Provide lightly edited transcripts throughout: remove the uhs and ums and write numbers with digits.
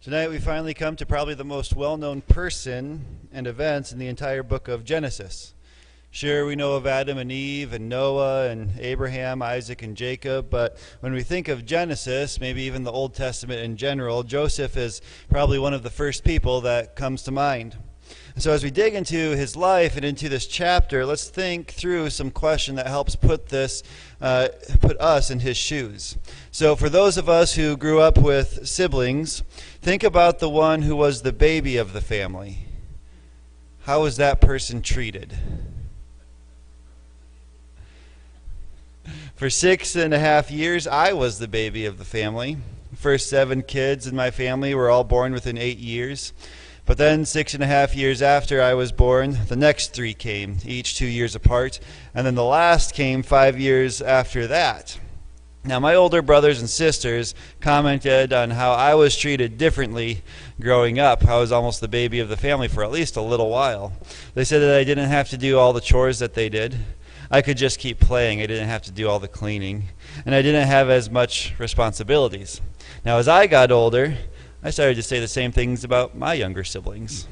Tonight we finally come to probably the most well-known person and events in the entire book of Genesis. Sure, we know of Adam and Eve and Noah and Abraham, Isaac and Jacob, but when we think of Genesis, maybe even the Old Testament in general, Joseph is probably one of the first people that comes to mind. And so as we dig into his life and into this chapter, let's think through some question that helps put us in his shoes. So for those of us who grew up with siblings, think about the one who was the baby of the family. How was that person treated? For 6.5 years, I was the baby of the family. The first 7 kids in my family were all born within 8 years. But then 6.5 years after I was born, the next 3 came, each 2 years apart. And then the last came 5 years after that. Now, my older brothers and sisters commented on how I was treated differently growing up. I was almost the baby of the family for at least a little while. They said that I didn't have to do all the chores that they did. I could just keep playing. I didn't have to do all the cleaning. And I didn't have as much responsibilities. Now, as I got older, I started to say the same things about my younger siblings.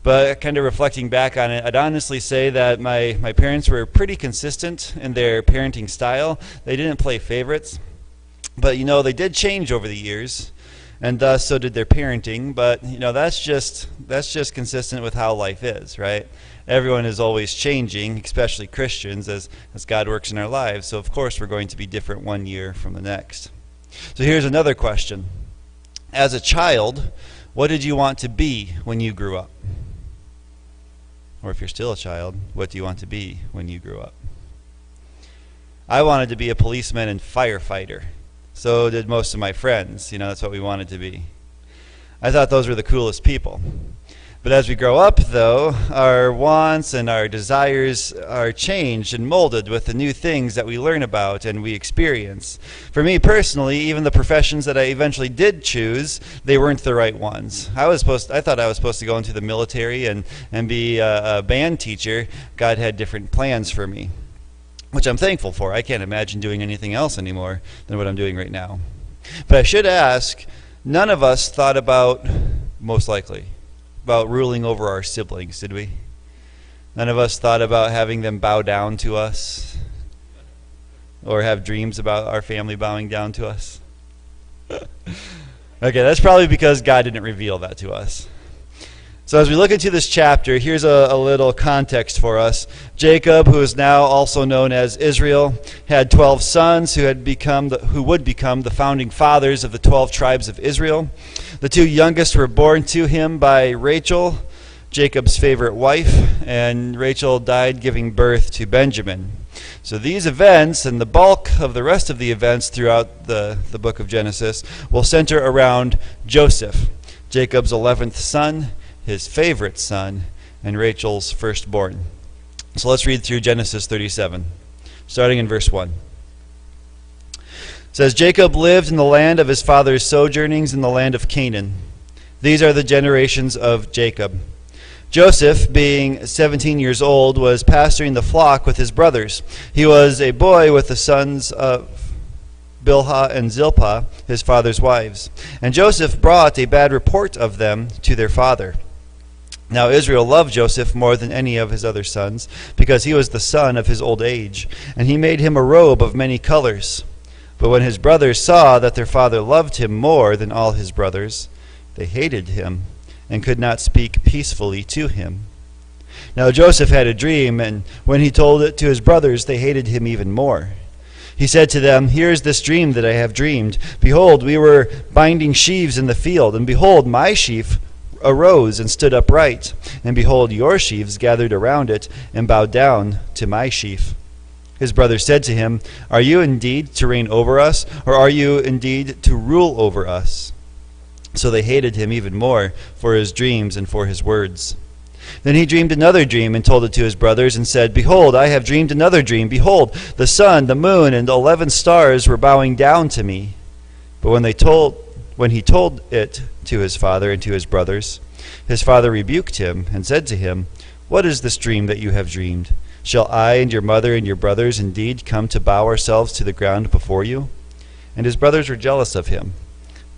But kind of reflecting back on it, I'd honestly say that my parents were pretty consistent in their parenting style. They didn't play favorites. But, they did change over the years. And thus, so did their parenting. But, that's just consistent with how life is, right? Everyone is always changing, especially Christians, as God works in our lives. So, of course, we're going to be different one year from the next. So here's another question. As a child, what did you want to be when you grew up? Or if you're still a child, what do you want to be when you grew up? I wanted to be a policeman and firefighter. So did most of my friends. That's what we wanted to be. I thought those were the coolest people. But as we grow up, though, our wants and our desires are changed and molded with the new things that we learn about and we experience. For me personally, even the professions that I eventually did choose, they weren't the right ones. I thought I was supposed to go into the military and be a band teacher. God had different plans for me, which I'm thankful for. I can't imagine doing anything else anymore than what I'm doing right now. But I should ask, none of us thought about, most likely, about ruling over our siblings, did we? None of us thought about having them bow down to us or have dreams about our family bowing down to us. Okay, that's probably because God didn't reveal that to us. So as we look into this chapter, here's a little context for us. Jacob, who is now also known as Israel, had 12 sons who would become the founding fathers of the 12 tribes of Israel. The 2 youngest were born to him by Rachel, Jacob's favorite wife, and Rachel died giving birth to Benjamin. So these events and the bulk of the rest of the events throughout the book of Genesis will center around Joseph, Jacob's 11th son, his favorite son, and Rachel's firstborn. So let's read through Genesis 37, starting in verse 1. It says, Jacob lived in the land of his father's sojournings in the land of Canaan. These are the generations of Jacob. Joseph, being 17 years old, was pasturing the flock with his brothers. He was a boy with the sons of Bilhah and Zilpah, his father's wives. And Joseph brought a bad report of them to their father. Now Israel loved Joseph more than any of his other sons, because he was the son of his old age, and he made him a robe of many colors. But when his brothers saw that their father loved him more than all his brothers, they hated him and could not speak peacefully to him. Now Joseph had a dream, and when he told it to his brothers, they hated him even more. He said to them, Here is this dream that I have dreamed. Behold, we were binding sheaves in the field, and behold, my sheaf arose and stood upright, and behold, your sheaves gathered around it and bowed down to my sheaf. His brothers said to him, Are you indeed to reign over us, or are you indeed to rule over us? So they hated him even more for his dreams and for his words. Then he dreamed another dream and told it to his brothers and said, Behold, I have dreamed another dream. Behold, the sun, the moon, and 11 stars were bowing down to me. But when he told it to his father and to his brothers, his father rebuked him and said to him, What is this dream that you have dreamed? Shall I and your mother and your brothers indeed come to bow ourselves to the ground before you? And his brothers were jealous of him.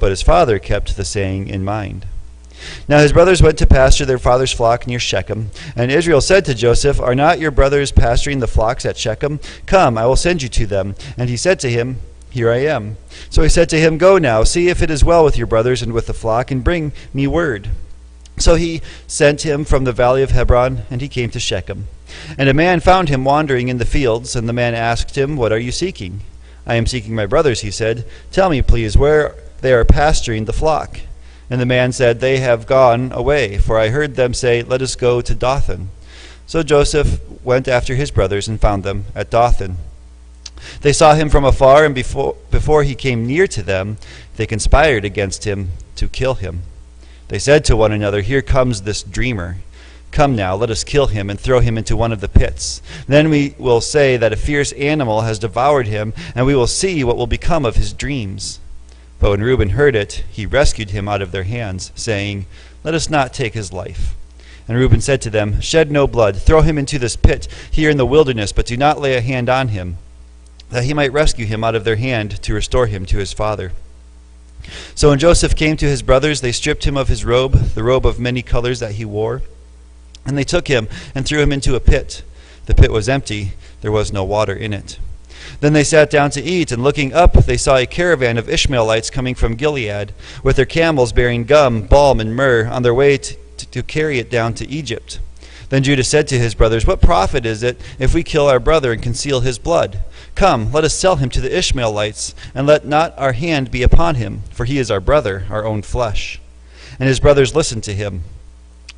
But his father kept the saying in mind. Now his brothers went to pasture their father's flock near Shechem. And Israel said to Joseph, Are not your brothers pasturing the flocks at Shechem? Come, I will send you to them. And he said to him, Here I am. So he said to him, Go now, see if it is well with your brothers and with the flock, and bring me word. So he sent him from the valley of Hebron, and he came to Shechem. And a man found him wandering in the fields, and the man asked him, What are you seeking? I am seeking my brothers, he said. Tell me, please, where they are pasturing the flock. And the man said, They have gone away, for I heard them say, Let us go to Dothan. So Joseph went after his brothers and found them at Dothan. They saw him from afar, and before he came near to them, they conspired against him to kill him. They said to one another, Here comes this dreamer. Come now, let us kill him and throw him into one of the pits. Then we will say that a fierce animal has devoured him, and we will see what will become of his dreams. But when Reuben heard it, he rescued him out of their hands, saying, Let us not take his life. And Reuben said to them, Shed no blood, throw him into this pit here in the wilderness, but do not lay a hand on him, that he might rescue him out of their hand to restore him to his father. So when Joseph came to his brothers, they stripped him of his robe, the robe of many colors that he wore, and they took him and threw him into a pit. The pit was empty, there was no water in it. Then they sat down to eat, and looking up, they saw a caravan of Ishmaelites coming from Gilead, with their camels bearing gum, balm, and myrrh, on their way to carry it down to Egypt. Then Judah said to his brothers, What profit is it if we kill our brother and conceal his blood? Come, let us sell him to the Ishmaelites, and let not our hand be upon him, for he is our brother, our own flesh. And his brothers listened to him.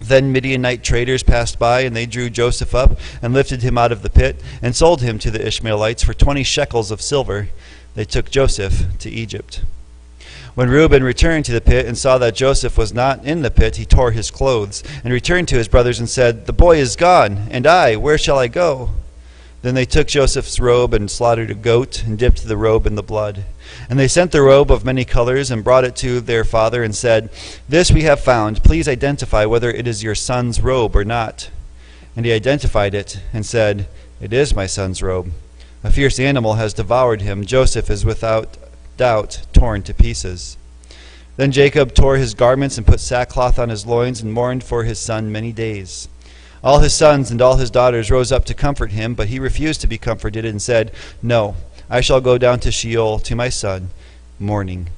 Then Midianite traders passed by, and they drew Joseph up and lifted him out of the pit and sold him to the Ishmaelites for 20 shekels of silver. They took Joseph to Egypt. When Reuben returned to the pit and saw that Joseph was not in the pit, he tore his clothes and returned to his brothers and said, The boy is gone, and I, where shall I go? Then they took Joseph's robe and slaughtered a goat and dipped the robe in the blood. And they sent the robe of many colors and brought it to their father and said, This we have found. Please identify whether it is your son's robe or not. And he identified it and said, It is my son's robe. A fierce animal has devoured him. Joseph is without doubt torn to pieces. Then Jacob tore his garments and put sackcloth on his loins and mourned for his son many days. All his sons and all his daughters rose up to comfort him, but he refused to be comforted and said, No, I shall go down to Sheol to my son, mourning.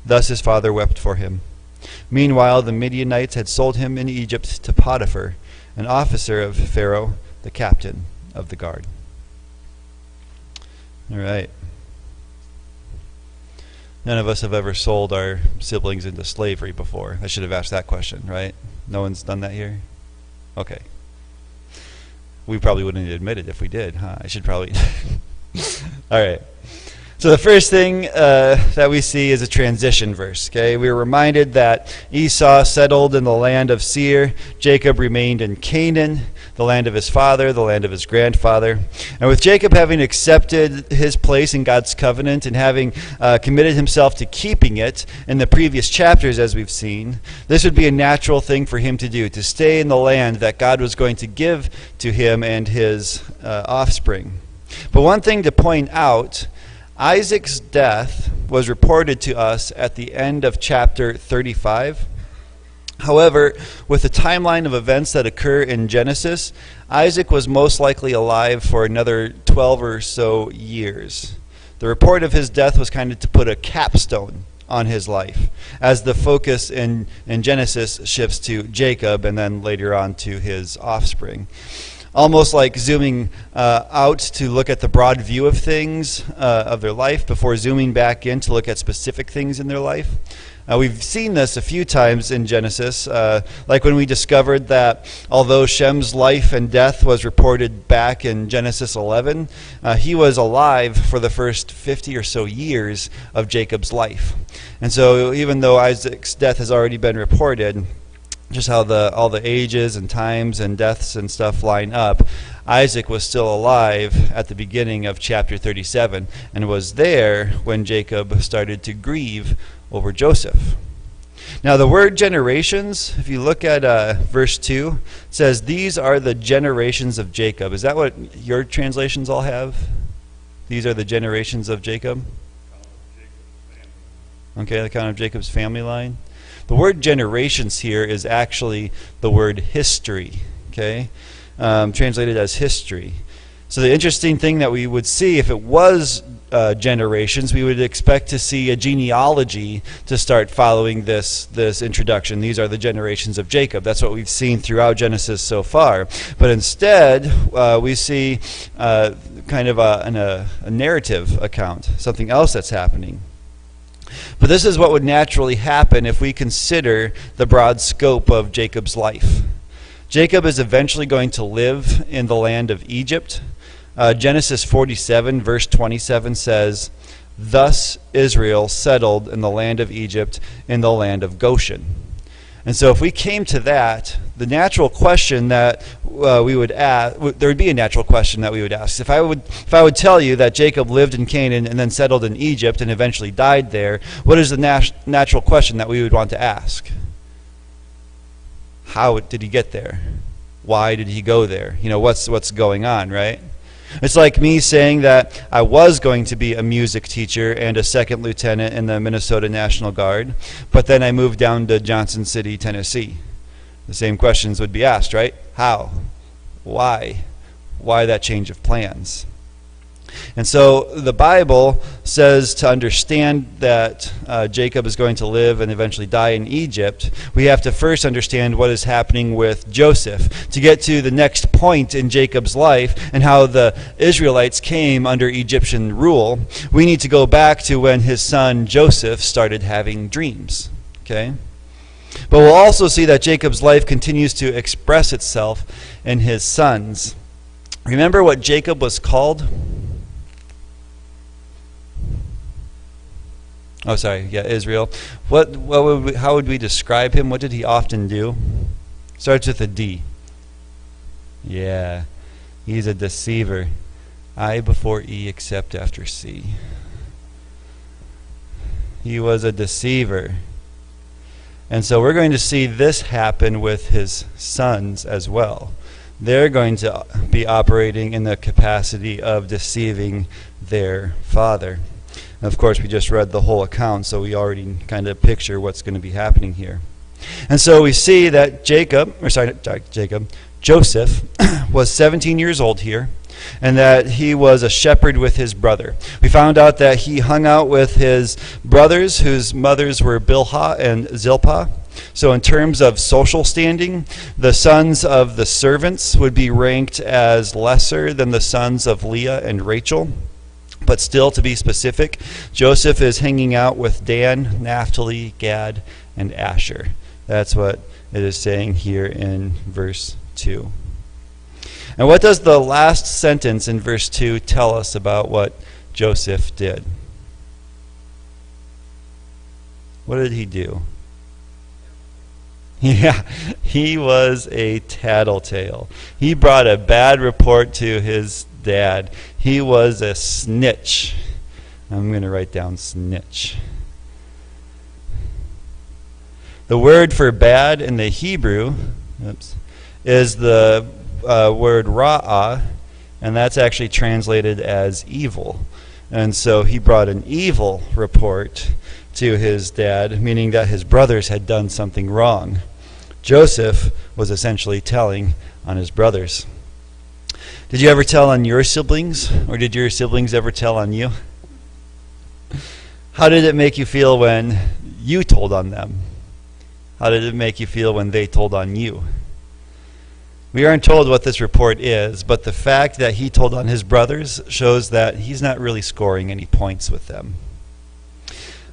Thus his father wept for him. Meanwhile the Midianites had sold him in Egypt to Potiphar, an officer of Pharaoh, the captain of the guard. All right. None of us have ever sold our siblings into slavery before. I should have asked that question, right? No one's done that here? Okay. We probably wouldn't admit it if we did, huh? I should probably... All right. So the first thing that we see is a transition verse. Okay, we are reminded that Esau settled in the land of Seir. Jacob remained in Canaan, the land of his father, the land of his grandfather. And with Jacob having accepted his place in God's covenant and having committed himself to keeping it in the previous chapters, as we've seen, this would be a natural thing for him to do, to stay in the land that God was going to give to him and his offspring. But one thing to point out, Isaac's death was reported to us at the end of chapter 35. However, with the timeline of events that occur in Genesis, Isaac was most likely alive for another 12 or so years. The report of his death was kind of to put a capstone on his life, as the focus in Genesis shifts to Jacob and then later on to his offspring. Almost like zooming out to look at the broad view of things, of their life, before zooming back in to look at specific things in their life. We've seen this a few times in Genesis, like when we discovered that although Shem's life and death was reported back in Genesis 11, he was alive for the first 50 or so years of Jacob's life. And so even though Isaac's death has already been reported, just how all the ages and times and deaths and stuff line up, Isaac was still alive at the beginning of chapter 37 and was there when Jacob started to grieve over Joseph. Now the word generations, if you look at verse 2, it says, These are the generations of Jacob. Is that what your translations all have? These are the generations of Jacob? Okay, the account of Jacob's family line. The word generations here is actually the word history, okay, translated as history. So the interesting thing that we would see, if it was generations, we would expect to see a genealogy to start following this introduction. These are the generations of Jacob. That's what we've seen throughout Genesis so far. But instead, we see kind of a narrative account, something else that's happening. But this is what would naturally happen if we consider the broad scope of Jacob's life. Jacob is eventually going to live in the land of Egypt. Genesis 47, verse 27 says, "Thus Israel settled in the land of Egypt, in the land of Goshen." And so if we came to that, the natural question that we would ask, there would be a natural question that we would ask. If I would tell you that Jacob lived in Canaan and then settled in Egypt and eventually died there, what is the natural question that we would want to ask? How did he get there? Why did he go there? What's going on, right? It's like me saying that I was going to be a music teacher and a second lieutenant in the Minnesota National Guard, but then I moved down to Johnson City, Tennessee. The same questions would be asked, right? How? Why? Why that change of plans? And so the Bible says to understand that Jacob is going to live and eventually die in Egypt, we have to first understand what is happening with Joseph. To get to the next point in Jacob's life and how the Israelites came under Egyptian rule, we need to go back to when his son Joseph started having dreams. Okay? But we'll also see that Jacob's life continues to express itself in his sons. Remember what Jacob was called? Oh, sorry. Yeah, Israel. How would we describe him? What did he often do? Starts with a D. Yeah, he's a deceiver. I before E except after C. He was a deceiver. And so we're going to see this happen with his sons as well. They're going to be operating in the capacity of deceiving their father. Of course, we just read the whole account, so we already kind of picture what's going to be happening here. And so we see that Joseph was 17 years old here, and that he was a shepherd with his brother. We found out that he hung out with his brothers, whose mothers were Bilhah and Zilpah. So in terms of social standing, the sons of the servants would be ranked as lesser than the sons of Leah and Rachel. But still, to be specific, Joseph is hanging out with Dan, Naphtali, Gad, and Asher. That's what it is saying here in verse 2. And what does the last sentence in verse 2 tell us about what Joseph did? What did he do? Yeah, he was a tattletale. He brought a bad report to his dad. He was a snitch. I'm going to write down snitch. The word for bad in the Hebrew is the word ra'ah, and that's actually translated as evil. And so he brought an evil report to his dad, meaning that his brothers had done something wrong. Joseph was essentially telling on his brothers. Did you ever tell on your siblings, or did your siblings ever tell on you? How did it make you feel when you told on them? How did it make you feel when they told on you? We aren't told what this report is, but the fact that he told on his brothers shows that he's not really scoring any points with them.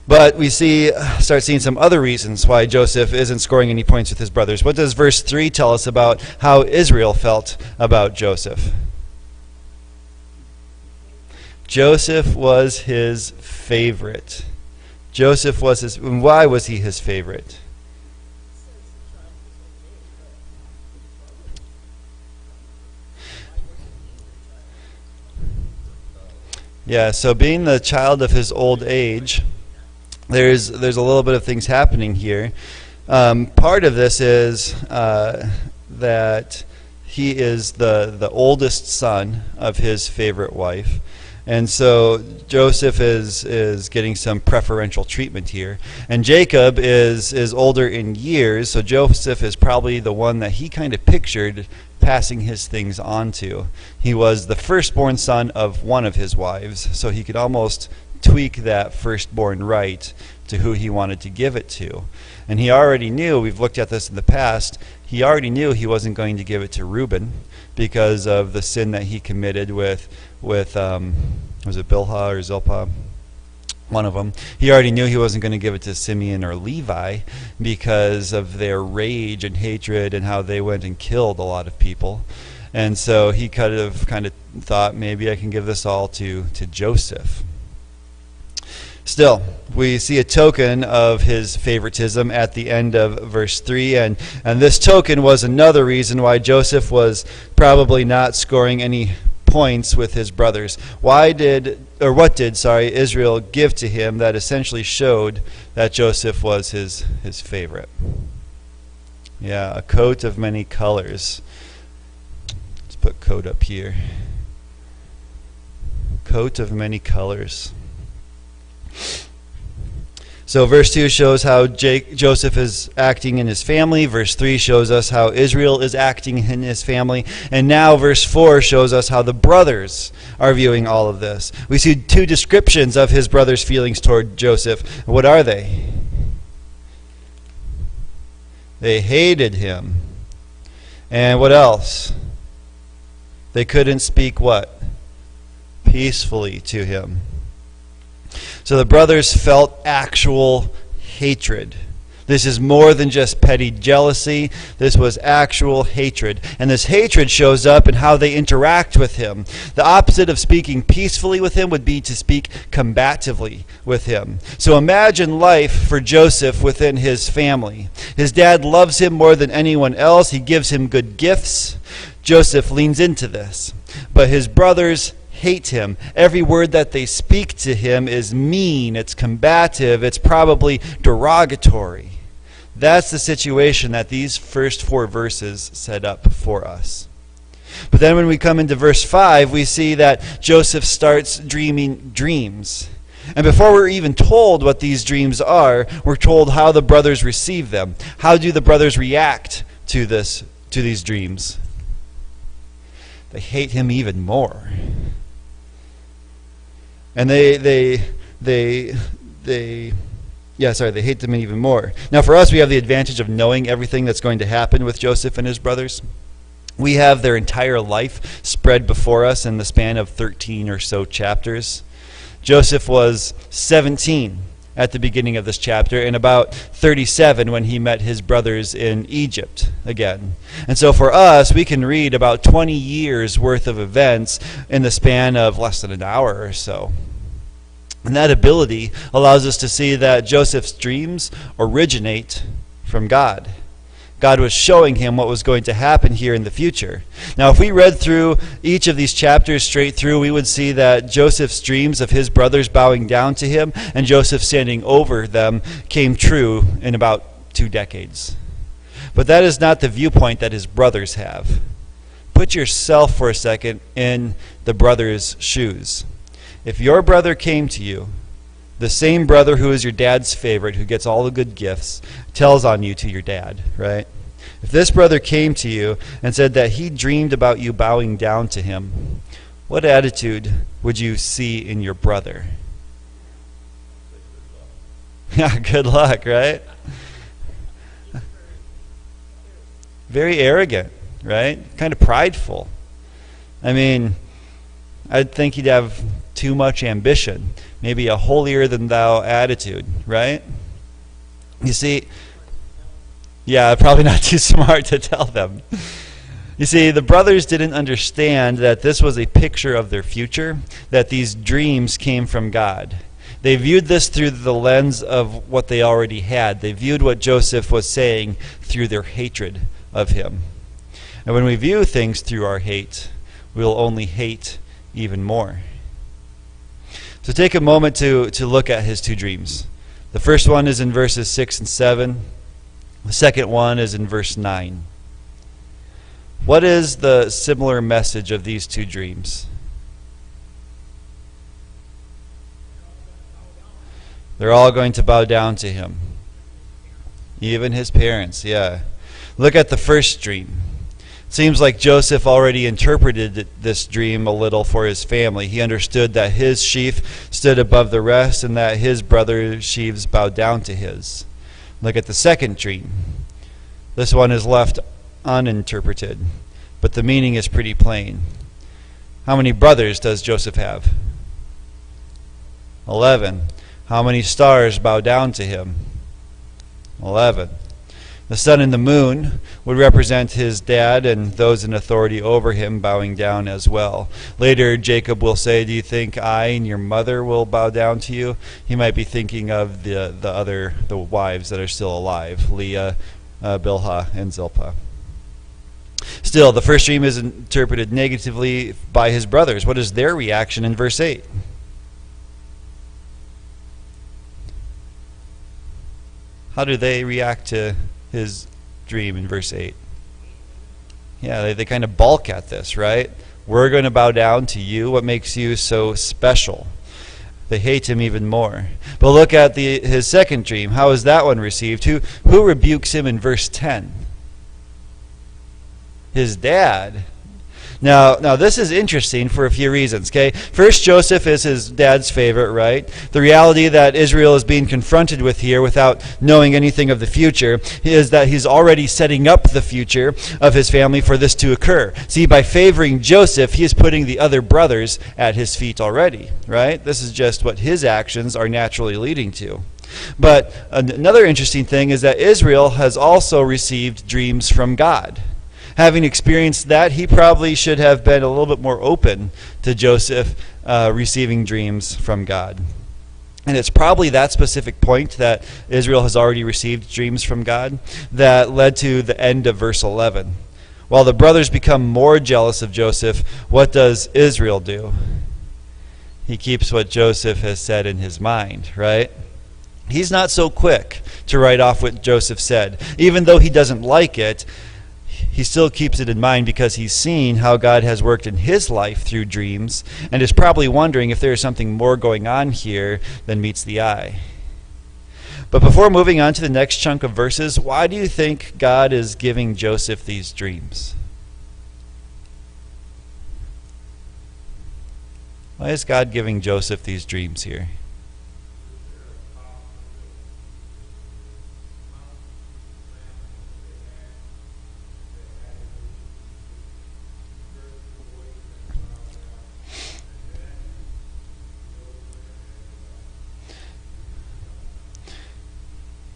But we start seeing some other reasons why Joseph isn't scoring any points with his brothers. What does verse 3 tell us about how Israel felt about Joseph? Joseph was his favorite. Why was he his favorite? Yeah, so being the child of his old age, there's a little bit of things happening here. Part of this is that he is the oldest son of his favorite wife, And so Joseph is getting some preferential treatment here. And Jacob is older in years, so Joseph is probably the one that he kind of pictured passing his things on to. He was the firstborn son of one of his wives, so he could almost tweak that firstborn right to who he wanted to give it to. And he already knew, we've looked at this in the past, he already knew he wasn't going to give it to Reuben because of the sin that he committed with was it Bilhah or Zilpah? One of them. He already knew he wasn't going to give it to Simeon or Levi because of their rage and hatred and how they went and killed a lot of people. And so he kind of thought, maybe I can give this all to Joseph. Still, we see a token of his favoritism at the end of verse 3, and this token was another reason why Joseph was probably not scoring any points with his brothers. What did Israel give to him that essentially showed that Joseph was his favorite? Yeah, a coat of many colors. Let's put coat up here. Coat of many colors. So verse 2 shows how Joseph is acting in his family. Verse 3 shows us how Israel is acting in his family. And now verse 4 shows us how the brothers are viewing all of this. We see two descriptions of his brothers' feelings toward Joseph. What are they? They hated him. And what else? They couldn't speak what? Peacefully to him. So the brothers felt actual hatred. This is more than just petty jealousy. This was actual hatred. And this hatred shows up in how they interact with him. The opposite of speaking peacefully with him would be to speak combatively with him. So imagine life for Joseph within his family. His dad loves him more than anyone else. He gives him good gifts. Joseph leans into this. But his brothers hate him. Every word that they speak to him is mean, it's combative, it's probably derogatory. That's the situation that these first 4 verses set up for us. But then when we come into verse 5, we see that Joseph starts dreaming dreams. And before we're even told what these dreams are, we're told how the brothers receive them. How do the brothers react to these dreams? They hate him even more. And they hate them even more. Now for us, we have the advantage of knowing everything that's going to happen with Joseph and his brothers. We have their entire life spread before us in the span of 13 or so chapters. Joseph was 17 at the beginning of this chapter and about 37 when he met his brothers in Egypt again. And so for us, we can read about 20 years worth of events in the span of less than an hour or so. And that ability allows us to see that Joseph's dreams originate from God. God was showing him what was going to happen here in the future. Now, if we read through each of these chapters straight through, we would see that Joseph's dreams of his brothers bowing down to him and Joseph standing over them came true in about 2 decades. But that is not the viewpoint that his brothers have. Put yourself for a second in the brother's shoes. If your brother came to you, the same brother who is your dad's favorite, who gets all the good gifts, tells on you to your dad, right? If this brother came to you and said that he dreamed about you bowing down to him, what attitude would you see in your brother? Yeah, good luck, right? Very arrogant, right? Kind of prideful. I mean, I'd think he'd have too much ambition, maybe a holier-than-thou attitude, right? You see, yeah, probably not too smart to tell them. You see, the brothers didn't understand that this was a picture of their future, that these dreams came from God. They viewed this through the lens of what they already had. They viewed what Joseph was saying through their hatred of him. And when we view things through our hate, we'll only hate even more. So take a moment to look at his 2 dreams. The first one is in verses 6 and 7. The second one is in verse 9. What is the similar message of these 2 dreams? They're all going to bow down to him. Even his parents, yeah. Look at the first dream. Seems like Joseph already interpreted this dream a little for his family. He understood that his sheaf stood above the rest and that his brother's sheaves bowed down to his. Look at the second dream. This one is left uninterpreted, but the meaning is pretty plain. How many brothers does Joseph have? 11. How many stars bow down to him? 11. The sun and the moon would represent his dad and those in authority over him bowing down as well. Later, Jacob will say, do you think I and your mother will bow down to you? He might be thinking of the wives that are still alive, Leah, Bilhah, and Zilpah. Still, the first dream is interpreted negatively by his brothers. What is their reaction in verse 8? How do they react to his dream in verse 8? Yeah, they kind of balk at this, right? We're going to bow down to you. What makes you so special? They hate him even more. But look at his second dream. How is that one received? Who rebukes him in verse 10? His dad. Now this is interesting for a few reasons, okay? First, Joseph is his dad's favorite, right? The reality that Israel is being confronted with here without knowing anything of the future is that he's already setting up the future of his family for this to occur. See, by favoring Joseph, he is putting the other brothers at his feet already, right? This is just what his actions are naturally leading to. But another interesting thing is that Israel has also received dreams from God. Having experienced that, he probably should have been a little bit more open to Joseph receiving dreams from God. And it's probably that specific point that Israel has already received dreams from God that led to the end of verse 11. While the brothers become more jealous of Joseph, what does Israel do? He keeps what Joseph has said in his mind, right? He's not so quick to write off what Joseph said. Even though he doesn't like it, he still keeps it in mind because he's seen how God has worked in his life through dreams and is probably wondering if there is something more going on here than meets the eye. But before moving on to the next chunk of verses, why do you think God is giving Joseph these dreams? Why is God giving Joseph these dreams here?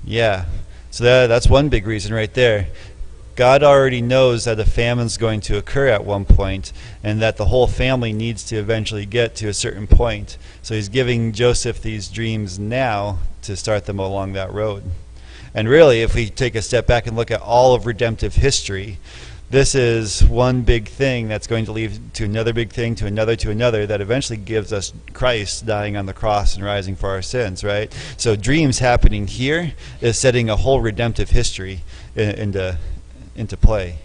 Yeah, so that's one big reason right there. God already knows that a famine's going to occur at one point and that the whole family needs to eventually get to a certain point. So he's giving Joseph these dreams now to start them along that road. And really, if we take a step back and look at all of redemptive history, this is one big thing that's going to lead to another big thing, to another, that eventually gives us Christ dying on the cross and rising for our sins, right? So dreams happening here is setting a whole redemptive history into play.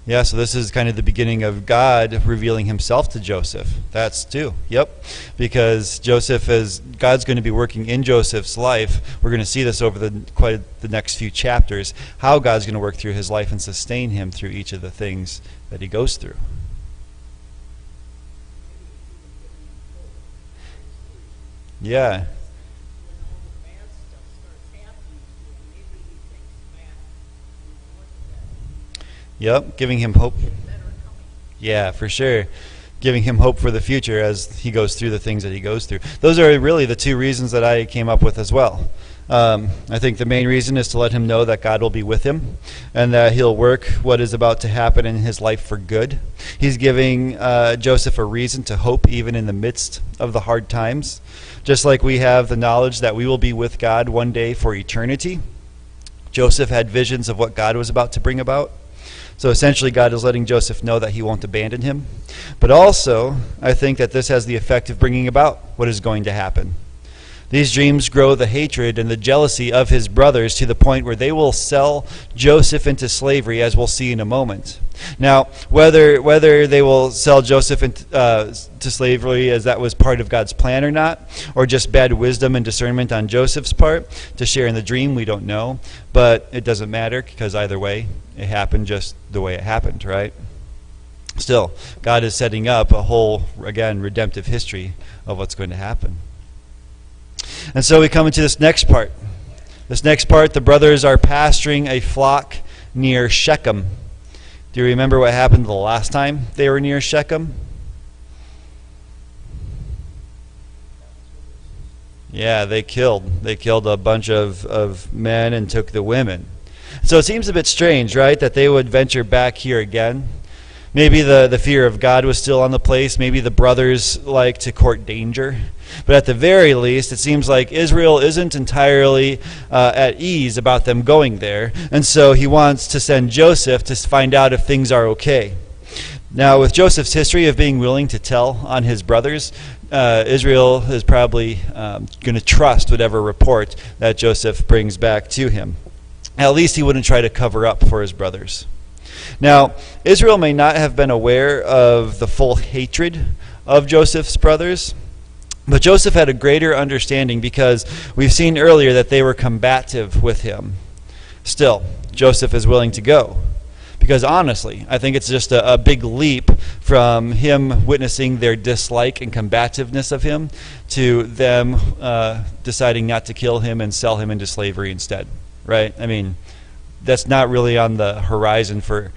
Yeah, so this is kind of the beginning of God revealing himself to Joseph. That's too. Yep. Because God's going to be working in Joseph's life. We're going to see this over the next few chapters, how God's going to work through his life and sustain him through each of the things that he goes through. Yeah. Yep, giving him hope. Yeah, for sure. Giving him hope for the future as he goes through the things that he goes through. Those are really the two reasons that I came up with as well. I think the main reason is to let him know that God will be with him and that he'll work what is about to happen in his life for good. He's giving Joseph a reason to hope even in the midst of the hard times. Just like we have the knowledge that we will be with God one day for eternity, Joseph had visions of what God was about to bring about. So essentially, God is letting Joseph know that he won't abandon him. But also, I think that this has the effect of bringing about what is going to happen. These dreams grow the hatred and the jealousy of his brothers to the point where they will sell Joseph into slavery, as we'll see in a moment. Now, whether they will sell Joseph to slavery as that was part of God's plan or not, or just bad wisdom and discernment on Joseph's part to share in the dream, we don't know. But it doesn't matter, because either way, it happened just the way it happened, right? Still, God is setting up a whole, again, redemptive history of what's going to happen. And so we come into this next part. This next part, the brothers are pasturing a flock near Shechem. Do you remember what happened the last time they were near Shechem? Yeah, they killed a bunch of men and took the women. So it seems a bit strange, right, that they would venture back here again. Maybe the fear of God was still on the place. Maybe the brothers like to court danger. But at the very least, it seems like Israel isn't entirely at ease about them going there. And so he wants to send Joseph to find out if things are okay. Now, with Joseph's history of being willing to tell on his brothers, Israel is probably going to trust whatever report that Joseph brings back to him. At least he wouldn't try to cover up for his brothers. Now, Israel may not have been aware of the full hatred of Joseph's brothers, but Joseph had a greater understanding because we've seen earlier that they were combative with him. Still, Joseph is willing to go. Because honestly, I think it's just a big leap from him witnessing their dislike and combativeness of him to them deciding not to kill him and sell him into slavery instead. Right? I mean, that's not really on the horizon for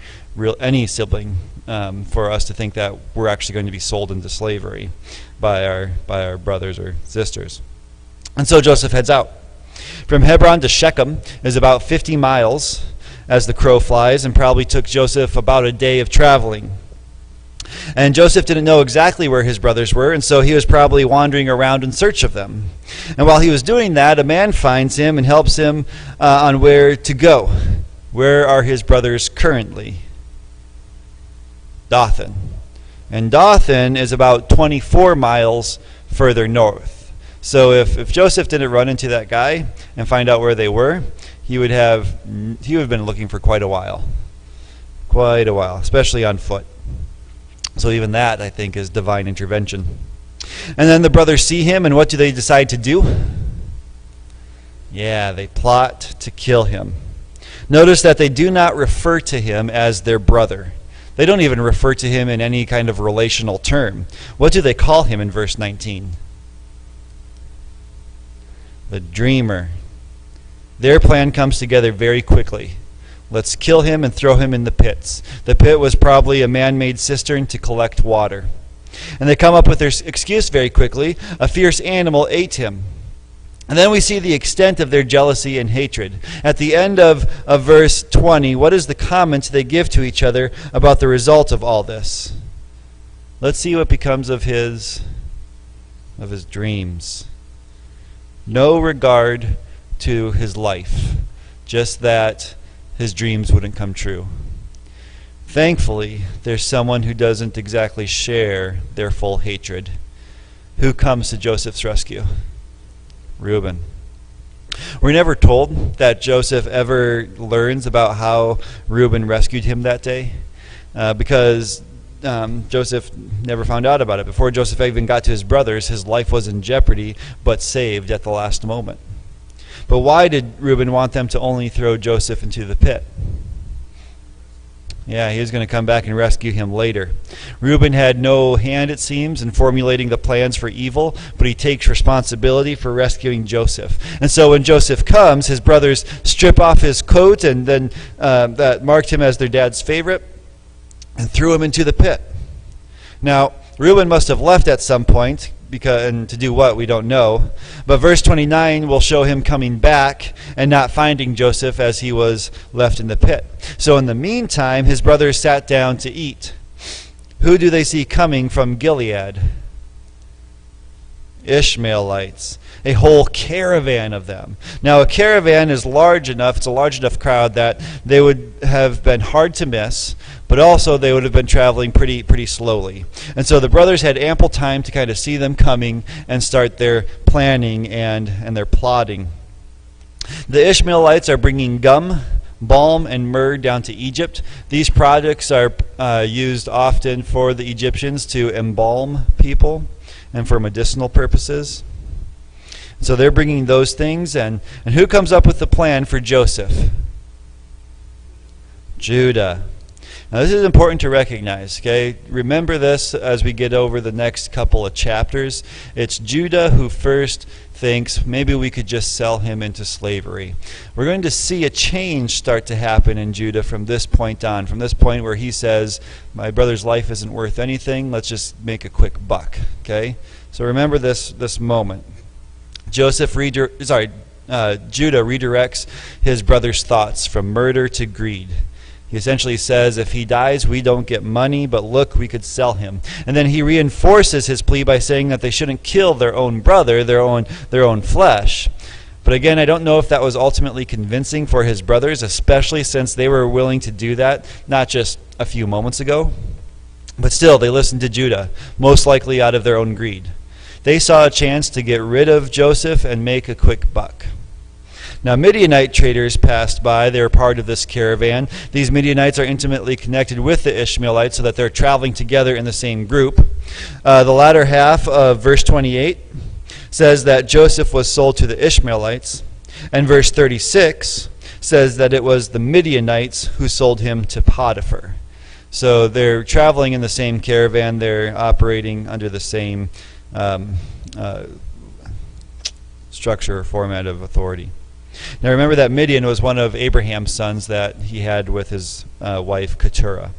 any sibling for us to think that we're actually going to be sold into slavery by our brothers or sisters. And so Joseph heads out. From Hebron to Shechem is about 50 miles as the crow flies, and probably took Joseph about a day of traveling. And Joseph didn't know exactly where his brothers were, and so he was probably wandering around in search of them. And while he was doing that, a man finds him and helps him on where to go. Where are his brothers currently? Dothan. And Dothan is about 24 miles further north. So if Joseph didn't run into that guy and find out where they were, he would have been looking for quite a while, especially on foot. So even that, I think, is divine intervention. And then the brothers see him, and what do they decide to do? Yeah, they plot to kill him. Notice that they do not refer to him as their brother. They don't even refer to him in any kind of relational term. What do they call him in verse 19? The dreamer. Their plan comes together very quickly. Let's kill him and throw him in the pits. The pit was probably a man-made cistern to collect water. And they come up with their excuse very quickly. A fierce animal ate him. And then we see the extent of their jealousy and hatred. At the end of verse 20, what is the comment they give to each other about the result of all this? Let's see what becomes of his dreams. No regard to his life, just that his dreams wouldn't come true. Thankfully, there's someone who doesn't exactly share their full hatred. Who comes to Joseph's rescue? Reuben. We're never told that Joseph ever learns about how Reuben rescued him that day, because Joseph never found out about it. Before Joseph even got to his brothers, his life was in jeopardy, but saved at the last moment. But why did Reuben want them to only throw Joseph into the pit? Yeah, he was going to come back and rescue him later. Reuben had no hand, it seems, in formulating the plans for evil, but he takes responsibility for rescuing Joseph. And so when Joseph comes, his brothers strip off his coat and then that marked him as their dad's favorite and threw him into the pit. Now, Reuben must have left at some point, and to do what, we don't know. But verse 29 will show him coming back and not finding Joseph as he was left in the pit. So in the meantime, his brothers sat down to eat. Who do they see coming from Gilead? Ishmaelites, a whole caravan of them. Now, a caravan is large enough, it's a large enough crowd that they would have been hard to miss, but also they would have been traveling pretty slowly. And so the brothers had ample time to kind of see them coming and start their planning and their plotting. The Ishmaelites are bringing gum, balm, and myrrh down to Egypt. These products are used often for the Egyptians to embalm people and for medicinal purposes. So they're bringing those things, and who comes up with the plan for Joseph? Judah. Now this is important to recognize, okay? Remember this as we get over the next couple of chapters. It's Judah who first thinks maybe we could just sell him into slavery. We're going to see a change start to happen in Judah from this point on, from this point where he says, my brother's life isn't worth anything, let's just make a quick buck, okay? So remember this moment. Judah redirects his brother's thoughts from murder to greed. He essentially says, if he dies, we don't get money, but look, we could sell him. And then he reinforces his plea by saying that they shouldn't kill their own brother, their own flesh. But again, I don't know if that was ultimately convincing for his brothers, especially since they were willing to do that not just a few moments ago. But still, they listened to Judah, most likely out of their own greed. They saw a chance to get rid of Joseph and make a quick buck. Now, Midianite traders passed by. They were part of this caravan. These Midianites are intimately connected with the Ishmaelites so that they're traveling together in the same group. The latter half of verse 28 says that Joseph was sold to the Ishmaelites, and verse 36 says that it was the Midianites who sold him to Potiphar. So they're traveling in the same caravan. They're operating under the same structure or format of authority. Now remember that Midian was one of Abraham's sons that he had with his wife Keturah.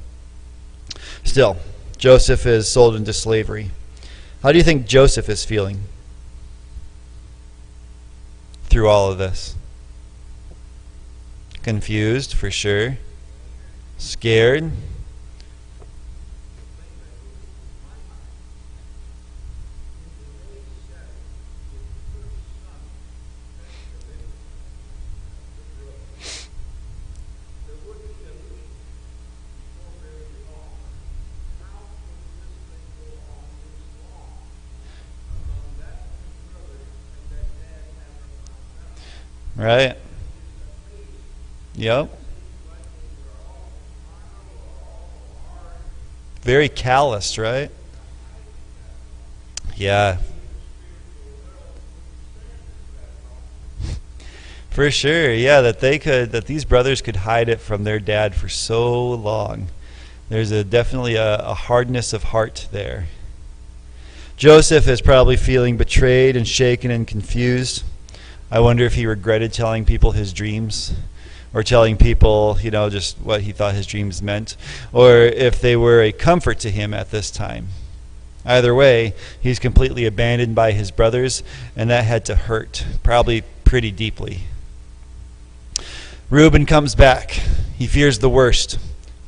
Still, Joseph is sold into slavery. How do you think Joseph is feeling through all of this? Confused, for sure. Scared. Right? Yep. Very calloused, right? Yeah. For sure, yeah, that these brothers could hide it from their dad for so long. There's definitely a hardness of heart there. Joseph is probably feeling betrayed and shaken and confused. I wonder if he regretted telling people his dreams, or telling people, just what he thought his dreams meant, or if they were a comfort to him at this time. Either way, he's completely abandoned by his brothers, and that had to hurt, probably pretty deeply. Reuben comes back. He fears the worst.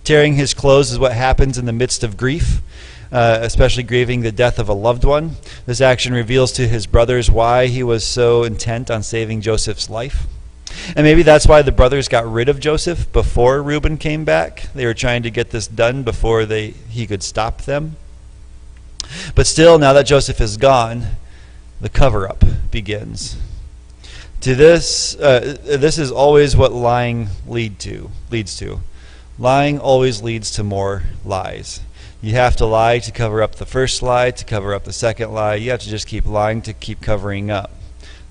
Tearing his clothes is what happens in the midst of grief. Especially grieving the death of a loved one. This action reveals to his brothers why he was so intent on saving Joseph's life. And maybe that's why the brothers got rid of Joseph before Reuben came back. They were trying to get this done before he could stop them. But still, now that Joseph is gone, the cover-up begins. To this is always what lying leads to. Lying always leads to more lies. You have to lie to cover up the first lie, to cover up the second lie. You have to just keep lying to keep covering up.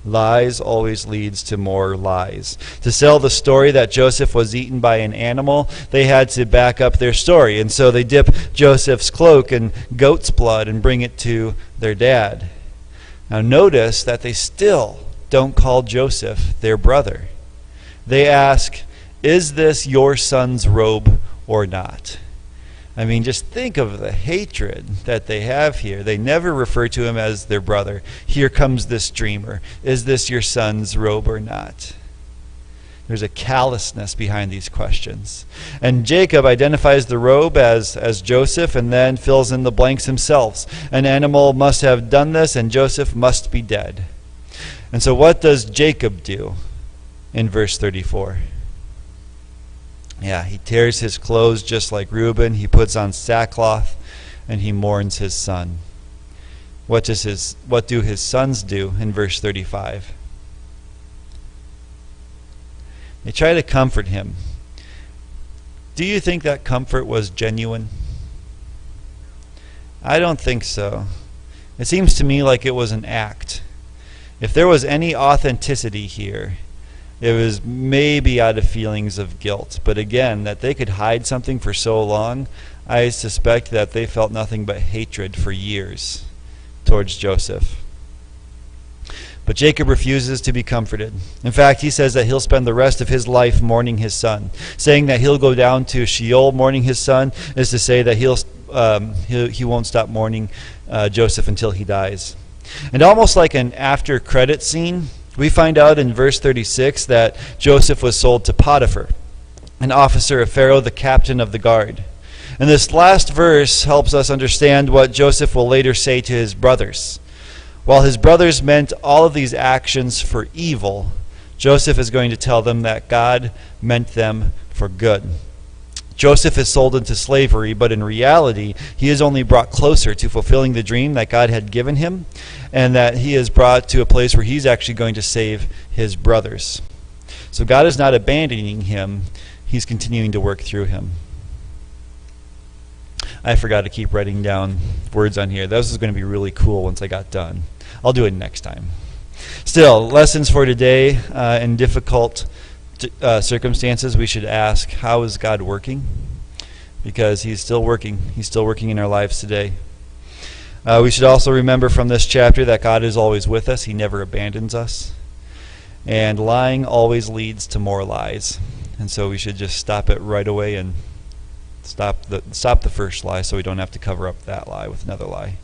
Lies always leads to more lies. To sell the story that Joseph was eaten by an animal, they had to back up their story. And so they dip Joseph's cloak in goat's blood and bring it to their dad. Now notice that they still don't call Joseph their brother. They ask, "Is this your son's robe or not?" I mean, just think of the hatred that they have here. They never refer to him as their brother. Here comes this dreamer. Is this your son's robe or not? There's a callousness behind these questions. And Jacob identifies the robe as Joseph and then fills in the blanks himself. An animal must have done this, and Joseph must be dead. And so what does Jacob do in verse 34? Yeah, he tears his clothes just like Reuben. He puts on sackcloth, and he mourns his son. What do his sons do in verse 35? They try to comfort him. Do you think that comfort was genuine? I don't think so. It seems to me like it was an act. If there was any authenticity here, it was maybe out of feelings of guilt. But again, that they could hide something for so long, I suspect that they felt nothing but hatred for years towards Joseph. But Jacob refuses to be comforted. In fact, he says that he'll spend the rest of his life mourning his son. Saying that he'll go down to Sheol mourning his son is to say that he won't stop mourning Joseph until he dies. And almost like an after credit scene, we find out in verse 36 that Joseph was sold to Potiphar, an officer of Pharaoh, the captain of the guard. And this last verse helps us understand what Joseph will later say to his brothers. While his brothers meant all of these actions for evil, Joseph is going to tell them that God meant them for good. Joseph is sold into slavery, but in reality, he is only brought closer to fulfilling the dream that God had given him, and that he is brought to a place where he's actually going to save his brothers. So God is not abandoning him, he's continuing to work through him. I forgot to keep writing down words on here. This is going to be really cool once I got done. I'll do it next time. Still, lessons for today. In difficult circumstances, we should ask, how is God working? Because he's still working. He's still working in our lives today. We should also remember from this chapter that God is always with us. He never abandons us. And lying always leads to more lies. And so we should just stop it right away and stop the first lie so we don't have to cover up that lie with another lie.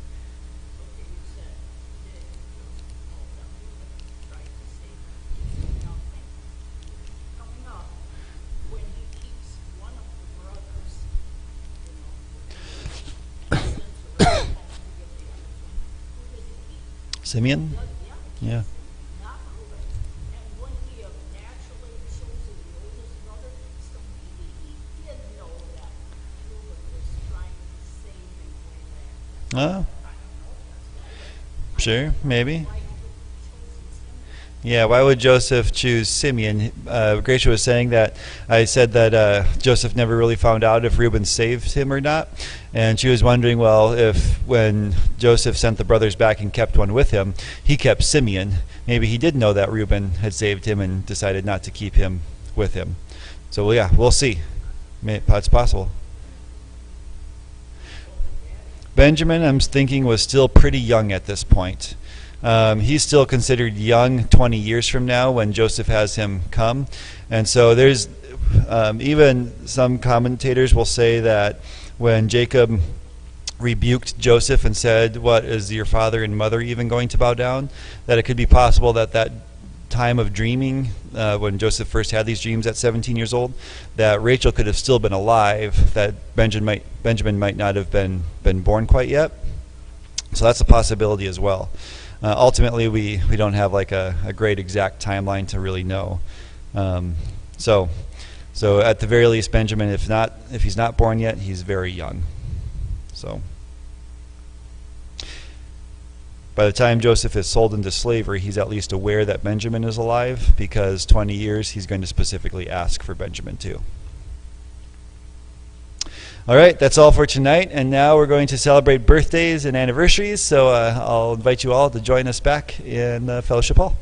Simeon? Yeah. Sure, maybe. Yeah, why would Joseph choose Simeon? Gracia was saying that I said that Joseph never really found out if Reuben saved him or not. And she was wondering, well, if when Joseph sent the brothers back and kept one with him, he kept Simeon. Maybe he did know that Reuben had saved him and decided not to keep him with him. So, yeah, we'll see. It's possible. Benjamin, I'm thinking, was still pretty young at this point. He's still considered young 20 years from now when Joseph has him come. And so there's even some commentators will say that when Jacob rebuked Joseph and said, "What, is your father and mother even going to bow down?" that it could be possible that that time of dreaming, when Joseph first had these dreams at 17 years old, that Rachel could have still been alive, that Benjamin might not have been born quite yet. So that's a possibility as well. Ultimately, we don't have like a great exact timeline to really know. So at the very least, Benjamin, if he's not born yet, he's very young. So by the time Joseph is sold into slavery, he's at least aware that Benjamin is alive, because 20 years he's going to specifically ask for Benjamin too. All right, that's all for tonight, and now we're going to celebrate birthdays and anniversaries, so I'll invite you all to join us back in Fellowship Hall.